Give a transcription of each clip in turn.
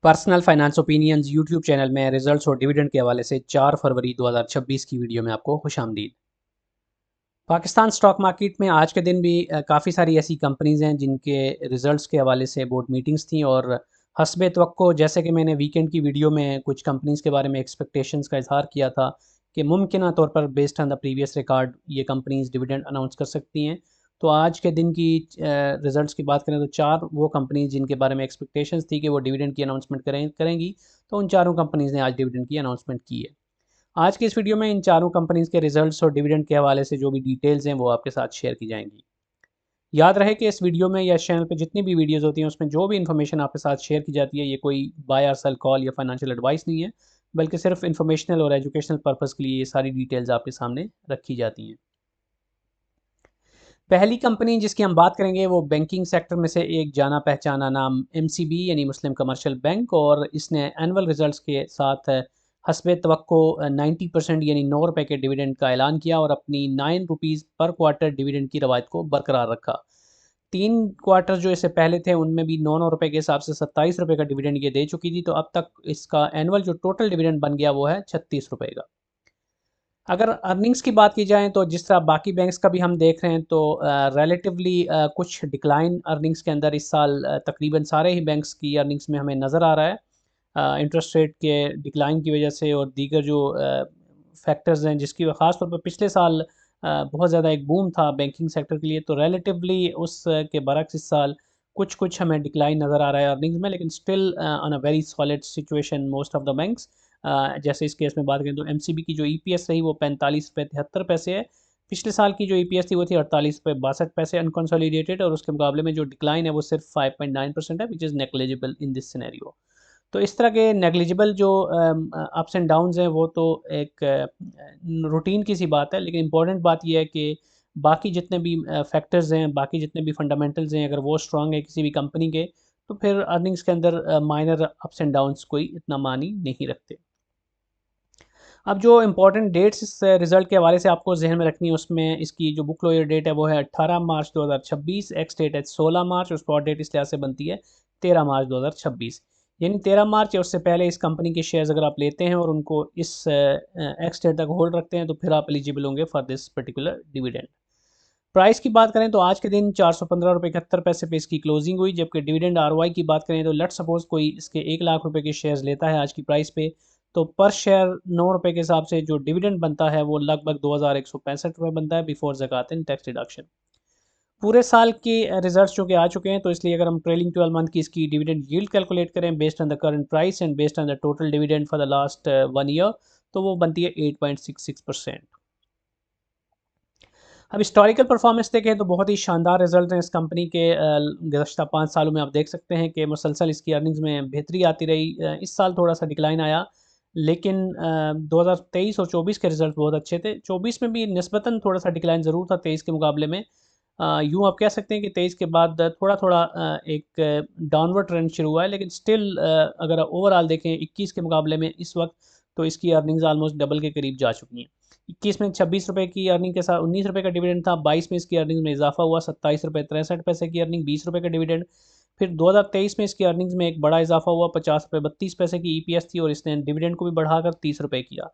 Personal finance opinions YouTube channel में results और dividend के हवाले से 4 फरवरी 2026 की वीडियो में आपको खुशामदीद। पाकिस्तान स्टॉक मार्केट में आज के दिन भी काफ़ी सारी ऐसी कंपनीज़ हैं जिनके रिजल्ट्स के हवाले से बोर्ड मीटिंग्स थी और हस्बे तवक्को, जैसे कि मैंने वीकेंड की वीडियो में कुछ कंपनीज़ के बारे में एक्सपेक्टेशंस का इजहार किया था कि मुमकिन तौर पर based on the previous record ये कंपनीज़ डिविडेंड अनाउंस कर सकती हैं। तो आज के दिन की रिजल्ट्स की बात करें तो 4 वो कंपनीज़ जिनके बारे में एक्सपेक्टेशंस थी कि वो डिविडेंड की अनाउंसमेंट करेंगी, तो उन चारों कंपनीज़ ने आज डिविडेंड की अनाउंसमेंट की है। आज की इस वीडियो में इन चारों कंपनीज़ के रिजल्ट्स और डिविडेंड के हवाले से जो भी डिटेल्स हैं वो आपके साथ शेयर की जाएंगी। याद रहे कि इस वीडियो में या इस चैनल पे जितनी भी वीडियोस होती हैं उसमें जो भी इन्फॉर्मेशन आपके साथ शेयर की जाती है ये कोई बाय और सेल कॉल या फाइनेंशियल एडवाइस नहीं है, बल्कि सिर्फ इन्फॉर्मेशनल और एजुकेशनल पर्पज़ के लिए ये सारी डिटेल्स आपके सामने रखी जाती हैं। पहली कंपनी जिसकी हम बात करेंगे वो बैंकिंग सेक्टर में से एक जाना पहचाना नाम एमसीबी यानी मुस्लिम कमर्शियल बैंक, और इसने एनुअल रिजल्ट्स के साथ हस्बे तवक्को 90% यानी 9 रुपये के डिविडेंड का ऐलान किया और अपनी 9 रुपीज़ पर क्वार्टर डिविडेंड की रवायत को बरकरार रखा। 3 क्वार्टर जो इससे पहले थे उनमें भी 9 रुपये के हिसाब से 27 रुपये का डिविडेंड ये दे चुकी थी, तो अब तक इसका एनुअल जो टोटल डिविडेंड बन गया वो है 36 रुपये का। अगर अर्निंग्स की बात की जाए तो जिस तरह बाकी बैंक्स का भी हम देख रहे हैं तो रिलेटिवली कुछ डिक्लाइन अर्निंग्स के अंदर इस साल तकरीबन सारे ही बैंक्स की अर्निंग्स में हमें नज़र आ रहा है, इंटरेस्ट रेट के डिक्लाइन की वजह से और दीगर जो फैक्टर्स हैं जिसकी ख़ास तौर पर पिछले साल बहुत ज़्यादा एक बूम था बैंकिंग सेक्टर के लिए, तो रिलेटिवली उस के बरक्स इस साल कुछ कुछ हमें डिक्लाइन नज़र आ रहा है अर्निंग्स में, लेकिन still on a very solid situation most of the banks. जैसे इस केस में बात करें तो एमसीबी की जो ईपीएस रही वो 45 रुपये 73 पैसे है। पिछले साल की जो ईपीएस थी वो थी 48 रुपये 62 पैसे अनकंसोलिडेटेड, और उसके मुकाबले में जो डिक्लाइन है वो सिर्फ 5.9% है, which is negligible in this scenario. तो इस तरह के नेग्लिजिबल जो अप्स एंड डाउन्स हैं वो तो एक रूटीन की सी बात है, लेकिन इंपॉर्टेंट बात यह है कि बाकी जितने भी फैक्टर्स हैं, बाकी जितने भी फंडामेंटल्स हैं, अगर वो स्ट्रांग है किसी भी कंपनी के, तो फिर अर्निंग्स के अंदर माइनर अप्स एंड डाउन्स कोई इतना मानी नहीं रखते। अब जो इम्पोर्टेंट डेट्स इस रिज़ल्ट के हवाले से आपको जहन में रखनी है उसमें इसकी जो बुक क्लोजर डेट है वो है 18 मार्च 2026, एक्स डेट है 16 मार्च और स्पॉट डेट इस लिहाज से बनती है 13 मार्च 2026। यानी 13 मार्च या उससे पहले इस कंपनी के शेयर्स अगर आप लेते हैं और उनको इस एक्स डेट तक होल्ड रखते हैं तो फिर आप एलिजिबल होंगे for this particular dividend. Price की बात करें तो आज के दिन 415 रुपये 71 पैसे पे इसकी क्लोजिंग हुई, जबकि डिविडेंड आरओआई की बात करें तो लेट सपोज कोई इसके 1 लाख रुपए के शेयर्स लेता है आज की प्राइस पे, तो पर शेयर 9 रुपये के हिसाब से जो डिविडेंड बनता है वो लगभग 2165 रुपये बनता है before zakat and tax deduction. पूरे साल के रिजल्ट्स जो कि आ चुके हैं, तो इसलिए अगर हम ट्रेलिंग 12 मंथ की इसकी डिविडेंड यील्ड कैलकुलेट करें based on the current price and based on the total dividend for the last 1 year, तो वो बनती है 8.66%। अब हिस्टोरिकल परफॉर्मेंस देखें तो बहुत ही शानदार रिजल्ट हैं इस कंपनी के। गुज़श्ता 5 सालों में आप देख सकते हैं कि मुसलसल इसकी अर्निंग्स में बेहतरी आती रही। इस साल थोड़ा सा डिक्लाइन आया, लेकिन 2023 और 24 के रिजल्ट बहुत अच्छे थे। 24 में भी निस्बतन थोड़ा सा डिक्लाइन ज़रूर था 23 के मुकाबले में। यूँ आप कह सकते हैं कि 23 के बाद थोड़ा थोड़ा एक डाउनवर्ड ट्रेंड शुरू हुआ है, लेकिन स्टिल अगर ओवरऑल देखें 21 के मुकाबले में इस वक्त, तो इसकी अर्निंग्स ऑलमोस्ट डबल के करीब जा चुकी हैं। 21 में 26 रुपये की अर्निंग के साथ 19 रुपये का डिविडेंड था, 22 में इसकी अर्निंग में इजाफा हुआ 27 रुपये 63 पैसे की अर्निंग, 20 रुपये का डिविडेंड। फिर 2023 में इसकी अर्निंग्स में एक बड़ा इजाफा हुआ 50 रुपये 32 पैसे की ईपीएस थी और इसने डिविडेंड को भी बढ़ाकर 30 रुपये किया।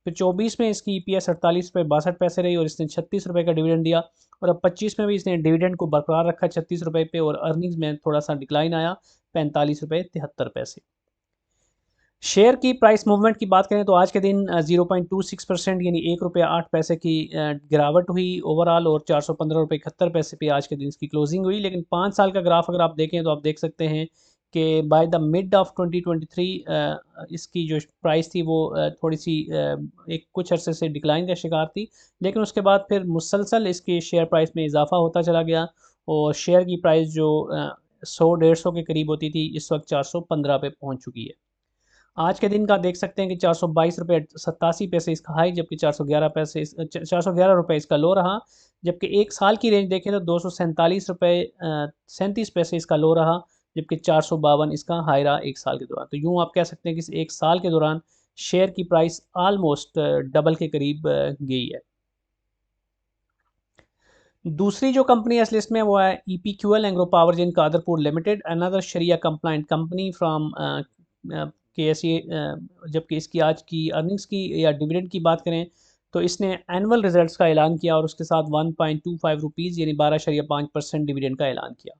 फिर 24 में इसकी ईपीएस 48 रुपये 62 पैसे रही और इसने 36 रुपये का डिविडेंड दिया, और अब 25 में भी इसने डिविडेंड को बरकरार रखा 36 रुपये पे, और अर्निंग्स में थोड़ा सा डिक्लाइन आया 45 रुपये 73 पैसे। शेयर की प्राइस मूवमेंट की बात करें तो आज के दिन 0.26% यानी 1 रुपया 8 पैसे की गिरावट हुई ओवरऑल, और 415 रुपये 71 पैसे पे आज के दिन इसकी क्लोजिंग हुई। लेकिन 5 साल का ग्राफ अगर आप देखें तो आप देख सकते हैं कि बाय द मिड ऑफ 2023 इसकी जो प्राइस थी वो थोड़ी सी एक कुछ अरसे से डिक्लाइन का शिकार थी, लेकिन उसके बाद फिर मुसलसल इसके शेयर प्राइस में इजाफा होता चला गया, और शेयर की प्राइस जो 100 150 के करीब होती थी इस वक्त 415 पे पहुँच चुकी है। आज के दिन का देख सकते हैं कि 422 रुपये 87 पैसे इसका हाई, जबकि 411 रुपये इसका लो रहा। जबकि एक साल की रेंज देखें तो 247 रुपये 37 पैसे इसका लो रहा, जबकि 452 इसका हाई रहा एक साल के दौरान। तो यूँ आप कह सकते हैं कि इस एक साल के दौरान शेयर की प्राइस आलमोस्ट डबल के करीब गई है। दूसरी जो कंपनी है इस लिस्ट में वो है ईपीक्यूएल एंग्रो पावर जिन Qadirpur limited, another Sharia compliant company from जबकि इसकी आज की अर्निंग्स की या डिविडेंड की बात करें तो इसने एनुअल रिजल्ट्स का ऐलान किया और उसके साथ 1.25 रुपीज़ यानी 12.5% डिविडेंड का ऐलान किया।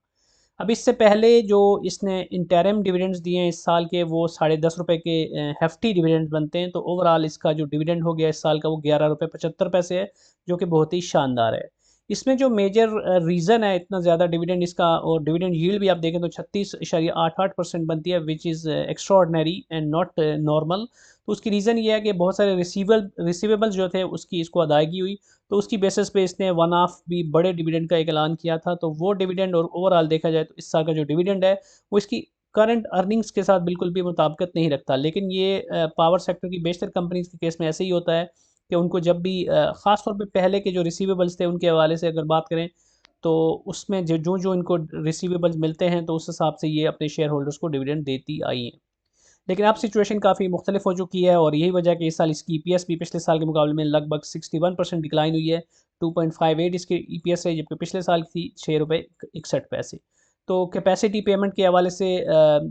अब इससे पहले जो इसने इंटरिम डिविडेंड्स दिए हैं इस साल के, वो ₹10.5 के हेफ्टी डिविडेंड बनते हैं। तो ओवरऑल इसका जो डिविडेंड हो गया इस साल का वो ₹11.75 है, जो कि बहुत ही शानदार है। इसमें जो मेजर रीज़न है इतना ज़्यादा डिविडेंड इसका, और डिविडेंड यील्ड भी आप देखें तो 36.88% बनती है, which is extraordinary and not normal. तो उसकी रीज़न ये है कि बहुत सारे रिसीवेबल्स जो थे उसकी इसको अदायगी हुई, तो उसकी बेसिस पे इसने वन ऑफ भी बड़े डिविडेंड का एक ऐलान किया था। तो वो डिविडेंड और ओवरऑल देखा जाए तो इस साल का जो डिविडेंड है वो इसकी करंट अर्निंग्स के साथ बिल्कुल भी मुताबिकत नहीं रखता। लेकिन ये पावर सेक्टर की बेशतर कंपनीज के केस में ऐसे ही होता है कि उनको जब भी ख़ास तौर पे पहले के जो रिसीवेबल्स थे उनके हवाले से अगर बात करें तो उसमें जो जो इनको रिसीवेबल्स मिलते हैं तो उस हिसाब से ये अपने शेयर होल्डर्स को डिविडेंड देती आई हैं। लेकिन अब सिचुएशन काफ़ी मुख्तलिफ हो चुकी है और यही वजह है कि इस साल इसकी ईपीएस भी पिछले साल के मुकाबले में लगभग 61% डिक्लाइन हुई है। 2.58 इसके ईपीएस है, जबकि पिछले साल की ₹6.61। तो कैपेसिटी पेमेंट के हवाले से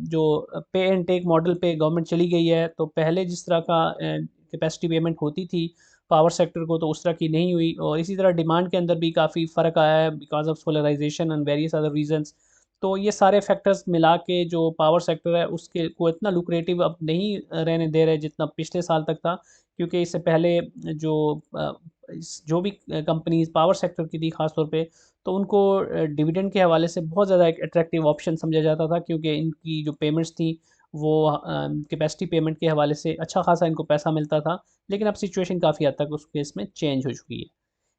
जो पे एंड टेक मॉडल पे गवर्नमेंट चली गई है, तो पहले जिस तरह का कैपेसिटी पेमेंट होती थी पावर सेक्टर को, तो उस तरह की नहीं हुई। और इसी तरह डिमांड के अंदर भी काफ़ी फ़र्क आया है because of solarization and various other reasons. तो ये सारे फैक्टर्स मिला के जो पावर सेक्टर है उसके को इतना लुक्रेटिव अब नहीं रहने दे रहे जितना पिछले साल तक था, क्योंकि इससे पहले जो जो भी कंपनीज पावर सेक्टर की थी ख़ास तौर पे, तो उनको डिविडेंड के हवाले से बहुत ज़्यादा एक अट्रैक्टिव ऑप्शन समझा जाता था, क्योंकि इनकी जो पेमेंट्स थी वो कैपेसिटी पेमेंट के हवाले से अच्छा खासा इनको पैसा मिलता था। लेकिन अब सिचुएशन काफ़ी हद तक उस केस में चेंज हो चुकी है।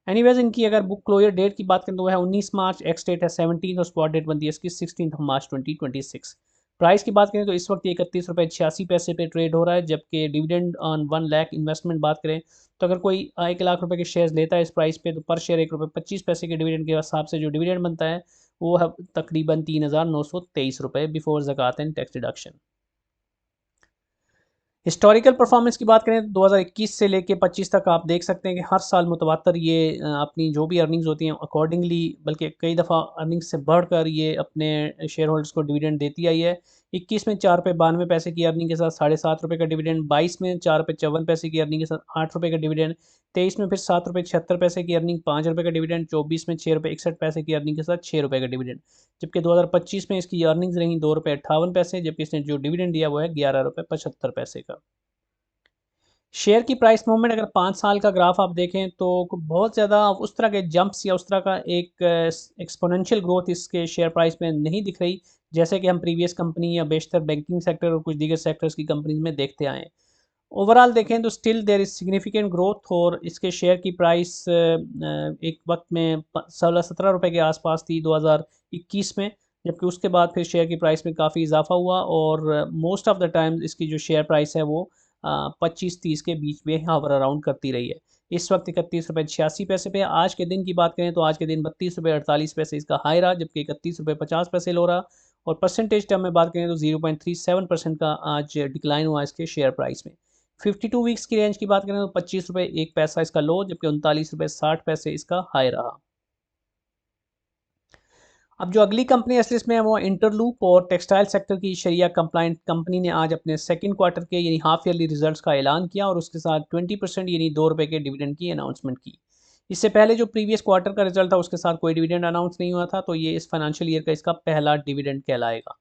एनीवेज इनकी अगर बुक क्लोजर डेट की बात करें तो वो है 19 मार्च, एक्स डेट है 17 और स्पॉट डेट बनती है इसकी 16 मार्च 2026। प्राइस की बात करें तो इस वक्त ये ₹31.86 पे ट्रेड हो रहा है, जबकि डिविडेंड ऑन 1 लाख इन्वेस्टमेंट बात करें तो अगर कोई 1 लाख रुपए के शेयर्स लेता है इस प्राइस पे, तो पर शेयर ₹1.25 के डिविडेंड के हिसाब से जो डिविडेंड बनता है वो है तकरीबन ₹3,923 before zakat and tax deduction. Historical performance की बात करें तो 2021 से लेके 25 तक आप देख सकते हैं कि हर साल मुतवातर ये अपनी जो भी अर्निंग्स होती हैं अकॉर्डिंगली, बल्कि कई दफ़ा अर्निंग्स से बढ़कर ये अपने शेयर होल्डर्स को डिविडेंड देती आई है। 21 में ₹4.92 की अर्निंग के साथ ₹7.5 का डिविडेंड, 22 में ₹4.54 की अर्निंग के साथ ₹8 का डिविडेंड, 23 में फिर ₹7.76 की अर्निंग, ₹5 का डिविडेंड, 24 में ₹6.61 की अर्निंग के साथ ₹6 का डिविडेंड। जबकि 2025 में इसकी अर्निंग्स रहीं ₹2.58, जबकि इसने जो डिविडेंड दिया वो है ₹11.75 का। शेयर की प्राइस मूवमेंट अगर 5 साल का ग्राफ आप देखें तो बहुत ज़्यादा उस तरह के जंप्स या उस तरह का एक एक्सपोनेंशियल ग्रोथ इसके शेयर प्राइस में नहीं दिख रही, जैसे कि हम प्रीवियस कंपनी या बेशतर बैंकिंग सेक्टर और कुछ दीगर सेक्टर्स की कंपनीज में देखते आए हैं। ओवरऑल देखें तो still there is significant growth, और इसके शेयर की प्राइस एक वक्त में 16-17 रुपए के आसपास थी 2021 में, जबकि उसके बाद फिर शेयर की प्राइस में काफ़ी इजाफा हुआ और मोस्ट ऑफ द टाइम इसकी जो शेयर प्राइस है वो 25-30 के बीच में हावर अराउंड करती रही है। इस वक्त ₹31.86 पे। आज के दिन की बात करें तो आज के दिन ₹32.48 इसका हाई रहा, जबकि ₹31.50 लो रहा। और परसेंटेज टर्म में बात करें तो 0.37% का आज डिक्लाइन हुआ इसके शेयर प्राइस में। 52 वीक्स की रेंज की बात करें तो ₹25.01 इसका लो, जबकि ₹39.60 इसका हाई रहा। अब जो अगली कंपनी इस लिस्ट में है वो इंटरलूप और टेक्सटाइल सेक्टर की शरिया कंप्लाइंट कंपनी ने आज अपने सेकंड क्वार्टर के यानी हाफ ईयरली रिजल्ट्स का ऐलान किया और उसके साथ 20% यानी ₹2 के डिविडेंड की अनाउंसमेंट की। इससे पहले जो प्रीवियस क्वार्टर का रिजल्ट था उसके साथ कोई डिविडेंड अनाउंस नहीं हुआ था, तो ये इस फाइनेंशियल ईयर का इसका पहला डिविडेंड कहलाएगा।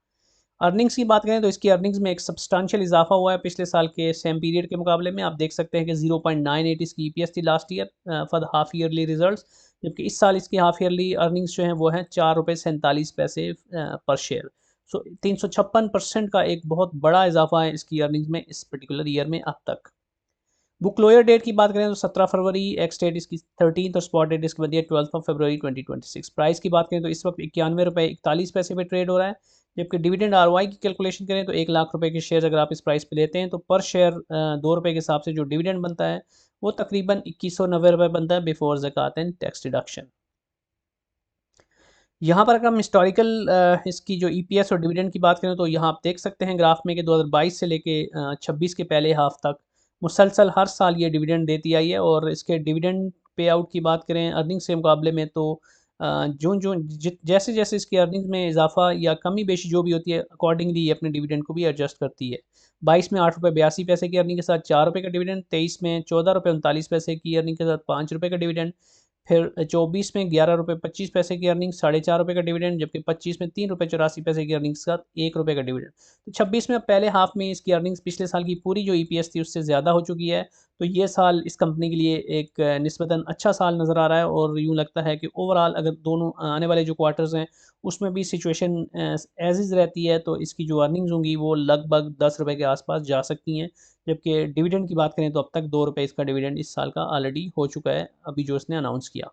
अर्निंग्स की बात करें तो इसकी अर्निंग्स में एक सब्सटेंशियल इजाफा हुआ है पिछले साल के सेम पीरियड के मुकाबले में। आप देख सकते हैं कि 0.98 इसकी ईपीएस थी last year for the half yearly results, जबकि इस साल इसकी हाफ ईयरली अर्निंग्स जो हैं वो हैं ₹4.47 पर शेयर। सो 356% का एक बहुत बड़ा इजाफा है इसकी अर्निंग्स में इस पर्टिकुलर ईयर में अब तक। बुक क्लोजर डेट की बात करें तो 17 फरवरी, एक्स डेट इसकी 13 और स्पॉट डेट इसकी बनती है 12 फरवरी 2026। प्राइस की बात करें तो इस वक्त ₹91.41 पे ट्रेड हो रहा है, जबकि डिविडेंड आरओआई की कैलकुलेशन करें तो 1 लाख रुपए के शेयर अगर आप इस प्राइस पे लेते हैं तो पर शेयर ₹2 के हिसाब से जो डिविडेंड बनता है वो तकरीबन ₹2190 बनता है before zakat and tax deduction. यहाँ पर अगर हम हिस्टोरिकल इसकी जो ईपीएस और डिविडेंड की बात करें तो यहाँ आप देख सकते हैं ग्राफ में कि 2022 से लेके 26 के पहले हाफ तक मुसलसल हर साल ये डिविडेंड देती आई है। और इसके डिविडेंड पे आउट की बात करें अर्निंग्स के मुकाबले में तो जून जून जैसे जैसे इसकी अर्निंग्स में इजाफा या कमी बेशी जो भी होती है, अकॉर्डिंगली ये अपने डिविडेंड को भी एडजस्ट करती है। 22 में 8 रुपये 82 पैसे की अर्निंग के साथ 4 रुपये का डिविडेंड, 23 में 14 रुपये 39 पैसे की अर्निंग के साथ 5 रुपये का डिविडेंड, फिर 24 में 11 रुपये 25 पैसे की अर्निंग, 4.5 रुपये का डिविडेंड, जबकि 25 में 3 रुपये 84 पैसे की अर्निंग के साथ 1 रुपये का डिविडेंड। तो 26 में अब पहले हाफ में इसकी अर्निंग्स पिछले साल की पूरी जो ईपीएस थी उससे ज़्यादा हो चुकी है। तो ये साल इस कंपनी के लिए एक निस्बतन अच्छा साल नज़र आ रहा है, और यूँ लगता है कि ओवरऑल अगर दोनों आने वाले जो क्वार्टर्स हैं उसमें भी सिचुएशन एज इज़ रहती है, तो इसकी जो अर्निंग्स होंगी वो लगभग 10 रुपये के आसपास जा सकती हैं। जबकि डिविडेंड की बात करें तो अब तक 2 रुपये इसका डिविडेंड इस साल का ऑलरेडी हो चुका है, अभी जो इसने अनाउंस किया।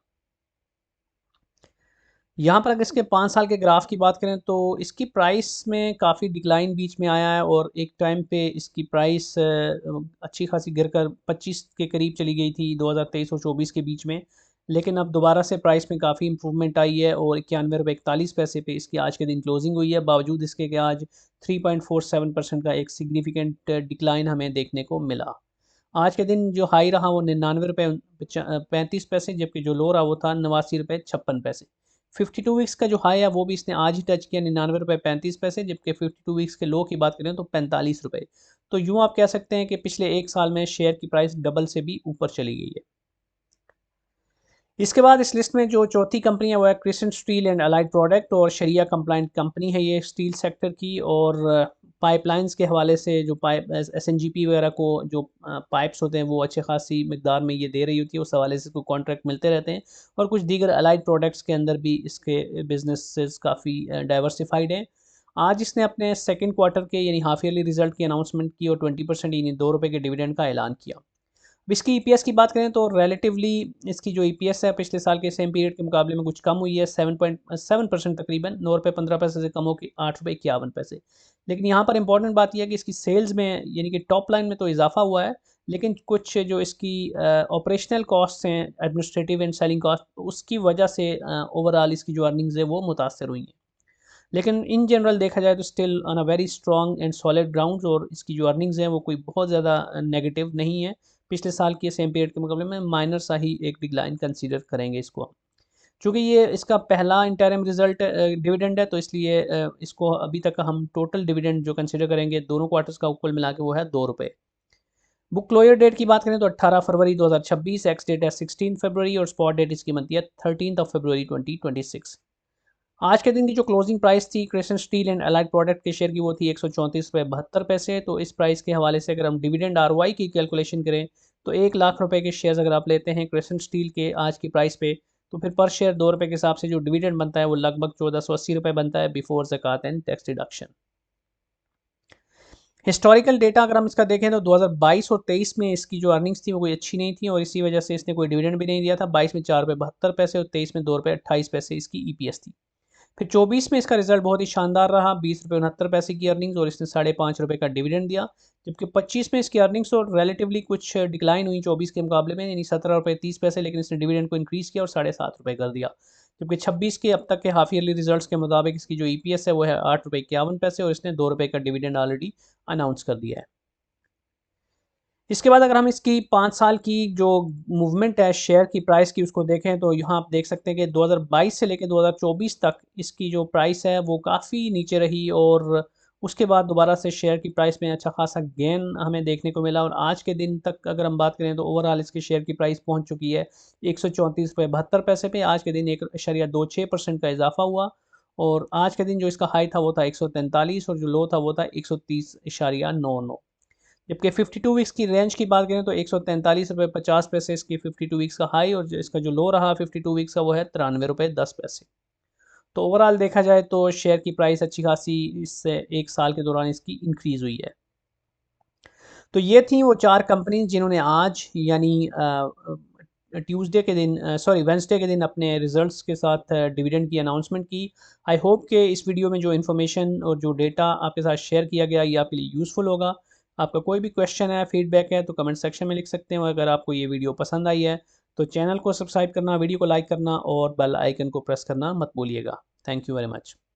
यहाँ पर अगर इसके 5 साल के ग्राफ की बात करें तो इसकी प्राइस में काफ़ी डिक्लाइन बीच में आया है, और एक टाइम पे इसकी प्राइस अच्छी खासी गिरकर 25 के करीब चली गई थी 2023 और 24 के बीच में। लेकिन अब दोबारा से प्राइस में काफ़ी इंप्रूवमेंट आई है, और 91 रुपये 41 पैसे पे इसकी आज के दिन क्लोजिंग हुई है, बावजूद इसके कि आज 3.47% का एक सिग्निफिकेंट डिक्लाइन हमें देखने को मिला। आज के दिन जो हाई रहा वो 99 रुपये 35 पैसे, जबकि जो लो रहा वो था 89 रुपये 56 पैसे। 52 वीक्स का जो हाई है वो भी इसने आज ही टच किया 99 रुपये 35 पैसे, जबकि 52 वीक्स के लो की बात करें तो 45 रुपये। तो यूँ आप कह सकते हैं कि पिछले एक साल में शेयर की प्राइस डबल से भी ऊपर चली गई है। इसके बाद इस लिस्ट में जो चौथी कंपनी है वो है crescent steel and allied product, और शरिया कंप्लाइंट कंपनी है ये स्टील सेक्टर की, और पाइपलाइंस के हवाले से जो पाइप एसएनजीपी वगैरह को जो पाइप्स होते हैं वो अच्छे खासी मिकदार में ये दे रही होती है, उस हवाले से इसको कॉन्ट्रैक्ट मिलते रहते हैं। और कुछ दीगर अलाइड प्रोडक्ट्स के अंदर भी इसके बिजनेसेस काफ़ी डाइवर्सिफाइड हैं। आज इसने अपने सेकेंड क्वार्टर के यानी हाफ ईयरली रिजल्ट की अनाउंसमेंट की, और 20% यानी 2 रुपये के डिविडेंड का ऐलान किया। अब इसकी ईपीएस की बात करें तो रिलेटिवली इसकी जो ईपीएस है पिछले साल के सेम पीरियड के मुकाबले में कुछ कम हुई है, 7.7% तकरीबन, 9 रुपये 15 पैसे से कम होकर 8 रुपये 51 पैसे। लेकिन यहाँ पर इंपॉर्टेंट बात यह है कि इसकी सेल्स में यानी कि टॉप लाइन में तो इजाफा हुआ है, लेकिन कुछ जो इसकी ऑपरेशनल कॉस्ट हैं, एडमिनिस्ट्रेटिव एंड सेलिंग कॉस्ट, उसकी वजह से ओवरऑल इसकी जो अर्निंग्स है वो मुतासर हुई हैं। लेकिन इन जनरल देखा जाए तो still on a very strong and solid ground, और इसकी जो अर्निंग्स हैं वो कोई बहुत ज़्यादा नेगेटिव नहीं है। पिछले साल के सेम पीरियड के मुकाबले में माइनर सा ही एक डिक्लाइन कंसीडर करेंगे इसको। चूँकि ये इसका पहला इंटरिम रिजल्ट डिविडेंड है, तो इसलिए इसको अभी तक हम टोटल डिविडेंड जो कंसीडर करेंगे दोनों क्वार्टर्स का कुल मिला के वो है 2 रुपये। बुक क्लोजर डेट की बात करें तो 18 फरवरी 2026, एक्स डेट है 16 फरवरी, और स्पॉट डेट इसकी बनती है 13 फरवरी 2026। आज के दिन की जो क्लोजिंग प्राइस थी crescent steel and allied product के शेयर की वो थी 134 रुपये 72 पैसे। तो इस प्राइस के हवाले से अगर हम डिविडेंड आरओआई की कैलकुलेशन करें तो 1 लाख रुपए के शेयर्स अगर आप लेते हैं क्रिसेंट स्टील के आज की प्राइस पे, तो फिर पर शेयर 2 रुपये के हिसाब से जो डिविडेंड बनता है वो लगभग 1480 रुपये बनता है before zakat and tax deduction. Historical data अगर हम इसका देखें तो 2022 और 23 में इसकी जो अर्निंग्स थी वो कोई अच्छी नहीं थी, और इसी वजह से इसने कोई डिविडेंड भी नहीं दिया था। 22 में 4 रुपये 72 पैसे और 23 में 2 रुपये 28 पैसे इसकी ईपीएस थी। फिर 24 में इसका रिजल्ट बहुत ही शानदार रहा, 20 रुपये 69 पैसे की अर्निंग्स, और इसने 5.5 रुपये का डिविडेंड दिया। जबकि 25 में इसकी अर्निंग्स और रिलेटिवली कुछ डिक्लाइन हुई 24 के मुकाबले में, यानी 17 रुपये 30 पैसे, लेकिन इसने डिविडेंड को इंक्रीज़ किया और 7.5 रुपये कर दिया। जबकि 26 के अब तक के हाफ ईयरली रिजल्ट्स के मुताबिक इसकी जो ईपीएस है वो है 8 रुपये 51 पैसे, और इसने 2 रुपये का डिविडेंड ऑलरेडी अनाउंस कर दिया है। इसके बाद अगर हम इसकी 5 साल की जो मूवमेंट है शेयर की प्राइस की उसको देखें तो यहाँ आप देख सकते हैं कि 2022 से लेकर 2024 तक इसकी जो प्राइस है वो काफ़ी नीचे रही, और उसके बाद दोबारा से शेयर की प्राइस में अच्छा खासा गेन हमें देखने को मिला। और आज के दिन तक अगर हम बात करें तो ओवरऑल इसके शेयर की प्राइस पहुँच चुकी है 134 रुपये 72 पैसे पे। आज के दिन 1.26% का इजाफा हुआ, और आज के दिन जो इसका हाई था वो था 143, और जो लो था वो था 130.99। जबकि 52 वीक्स की रेंज की बात करें तो 143 रुपये 50 पैसे इसकी 52 वीक्स का हाई, और इसका जो लो रहा 52 वीक्स का वो है 93 रुपये 10 पैसे। तो ओवरऑल देखा जाए तो शेयर की प्राइस अच्छी खासी इससे एक साल के दौरान इसकी इंक्रीज़ हुई है। तो ये थी वो 4 कंपनीज जिन्होंने आज यानी ट्यूसडे के दिन वेंसडे के दिन अपने रिजल्ट्स के साथ डिविडेंड की अनाउंसमेंट की। आई होप कि इस वीडियो में जो इन्फॉर्मेशन और जो डेटा आपके साथ शेयर किया गया ये आपके लिए यूज़फुल होगा। आपका कोई भी क्वेश्चन है, फीडबैक है तो कमेंट सेक्शन में लिख सकते हैं, और अगर आपको ये वीडियो पसंद आई है तो चैनल को सब्सक्राइब करना, वीडियो को लाइक करना और बेल आइकन को प्रेस करना मत भूलिएगा। Thank you very much.